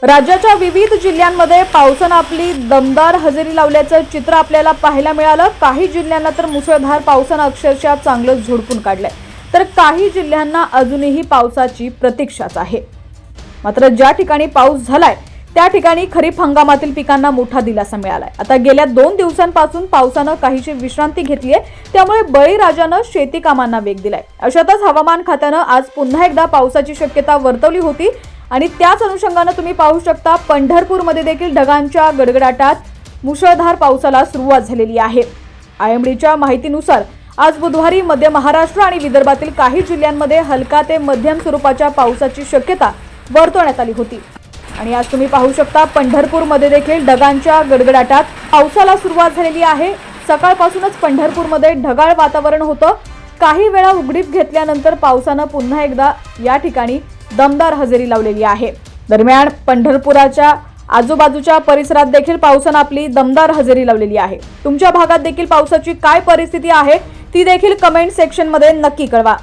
राज्याच्या विविध जिल्ह्यांमध्ये पावसानं आपली दमदार हजेरी लावल्याचं चित्र आपल्याला पाहायला मिळालं। काही जिल्ह्यांना तर मुसळधार पावसानं अक्षरशः चांगलं झोडपून काढलंय, तर काही जिल्ह्यांना अजूनही पावसाची प्रतीक्षाच आहे। मात्र ज्या ठिकाणी पाऊस झालाय त्या ठिकाणी खरीप हंगामातील पिकांना मोठा दिलासा मिळालाय। आता गेल्या 2 दिवसांपासून पावसानं काहीशी विश्रांती घेतली आहे, त्यामुळे बळीराजानं शेती कामांना वेग दिलाय। अशातच हवामान खात्यानं आज पुन्हा एकदा पावसाची शक्यता वर्तवली होती आणि त्याच अनुषंगाने तुम्ही पाहू शकता पंढरपूरमध्ये देखील ढगांच्या गडगडाटात मुसळधार पावसाला सुरुवात झालेली आहे। आयएमडीच्या माहितीनुसार आज बुधवारी मध्य महाराष्ट्र आणि विदर्भातील काही जिल्ह्यांमध्ये हलका ते मध्यम स्वरूपाच्या पावसाची शक्यता वर्तवण्यात आली होती आणि आज तुम्ही पाहू शकता पंढरपूरमध्ये देखील ढगांच्या गडगडाटात पावसाला सुरुवात झालेली आहे। सकाळपासूनच पंढरपूरमध्ये ढगाळ वातावरण होतं। काही वेळा उघडीप घेतल्यानंतर पावसानं पुन्हा एकदा या ठिकाणी दमदार हजेरी लावलेली आहे। दरम्यान पंढरपुराच्या आजूबाजूच्या परिसरात देखील पावसानं आपली दमदार हजेरी लावलेली आहे। तुमच्या भागात देखील पावसाची काय परिस्थिती आहे ती देखील कमेंट सेक्शन मध्ये नक्की कळवा।